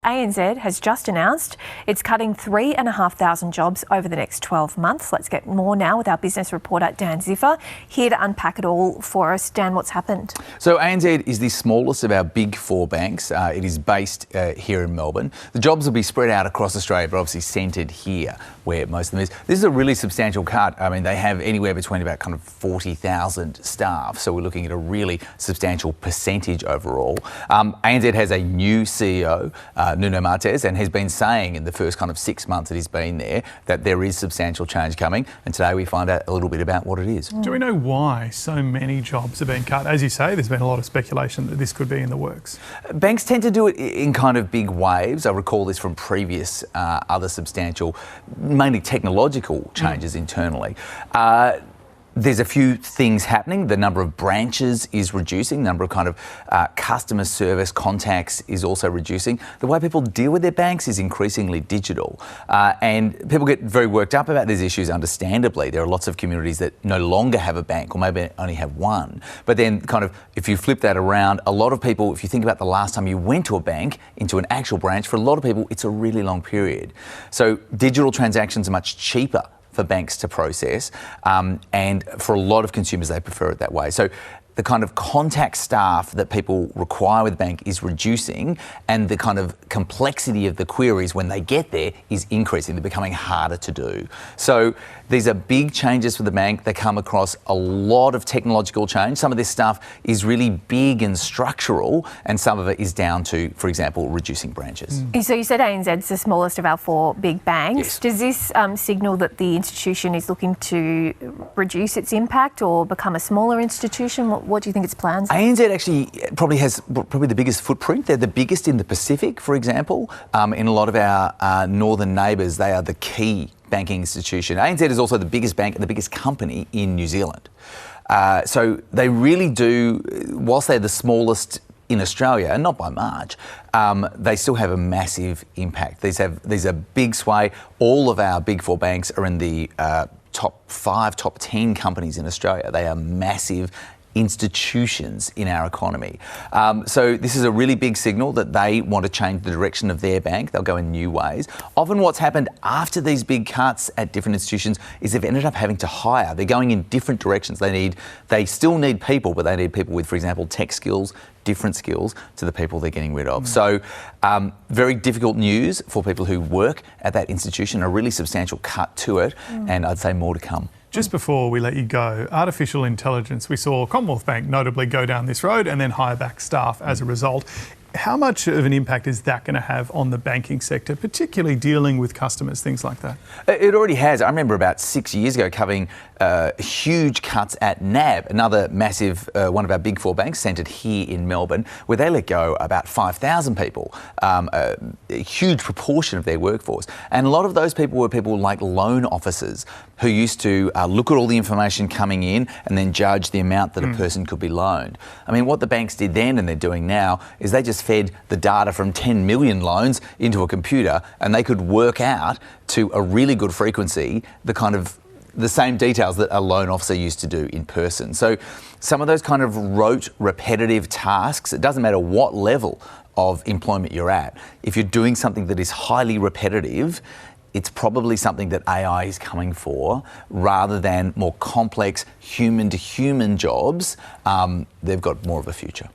ANZ has just announced it's cutting 3,500 jobs over the next 12 months. Let's get more now with our business reporter, Dan Ziffer, here to unpack it all for us. Dan, what's happened? So ANZ is the smallest of our big four banks. It is based here in Melbourne. The jobs will be spread out across Australia, but obviously centred here where most of them is. This is a really substantial cut. I mean, they have anywhere between about kind of 40,000 staff. So we're looking at a really substantial percentage overall. ANZ has a new CEO, Nuno Martes, and has been saying in the first kind of 6 months that he's been there that there is substantial change coming, and today we find out a little bit about what it is. Do we know why so many jobs are being cut? As you say, there's been a lot of speculation that this could be in the works. Banks tend to do it in kind of big waves. I recall this from previous other substantial, mainly technological changes internally. There's a few things happening. The number of branches is reducing. The number of kind of customer service contacts is also reducing. The way people deal with their banks is increasingly digital. And people get very worked up about these issues, understandably. There are lots of communities that no longer have a bank or maybe only have one. But then kind of if you flip that around, a lot of people, if you think about the last time you went to a bank, into an actual branch, for a lot of people, it's a really long period. So digital transactions are much cheaper for banks to process, and for a lot of consumers they prefer it that way. So the kind of contact staff that people require with the bank is reducing, and the kind of complexity of the queries when they get there is increasing. They're becoming harder to do. So these are big changes for the bank. They come across a lot of technological change. Some of this stuff is really big and structural, and some of it is down to, for example, reducing branches. So you said ANZ's the smallest of our four big banks. Yes. Does this signal that the institution is looking to reduce its impact or become a smaller institution? What do you think its plans are? ANZ actually probably has the biggest footprint. They're the biggest in the Pacific, for example. In a lot of our northern neighbours, they are the key banking institution. ANZ is also the biggest bank and the biggest company in New Zealand. So they really do, whilst they're the smallest in Australia, and not by much, they still have a massive impact. These are big sway. All of our big four banks are in the top 5, top 10 companies in Australia. They are massive institutions in our economy. So this is a really big signal that they want to change the direction of their bank. They'll go in new ways. Often what's happened after these big cuts at different institutions is they've ended up having to hire. They're going in different directions. They still need people, but they need people with, for example, tech skills, different skills to the people they're getting rid of. So very difficult news for people who work at that institution, a really substantial cut to it, and I'd say more to come. Just before we let you go, artificial intelligence, we saw Commonwealth Bank notably go down this road and then hire back staff as a result. How much of an impact is that going to have on the banking sector, particularly dealing with customers, things like that? It already has. I remember about 6 years ago covering huge cuts at NAB, another massive, one of our big four banks centred here in Melbourne, where they let go about 5,000 people, a huge proportion of their workforce. And a lot of those people were people like loan officers who used to look at all the information coming in and then judge the amount that a person could be loaned. I mean, what the banks did then and they're doing now is they just fed the data from 10 million loans into a computer, and they could work out to a really good frequency the same details that a loan officer used to do in person. So some of those kind of rote, repetitive tasks, it doesn't matter what level of employment you're at, if you're doing something that is highly repetitive, it's probably something that AI is coming for rather than more complex human-to-human jobs. They've got more of a future.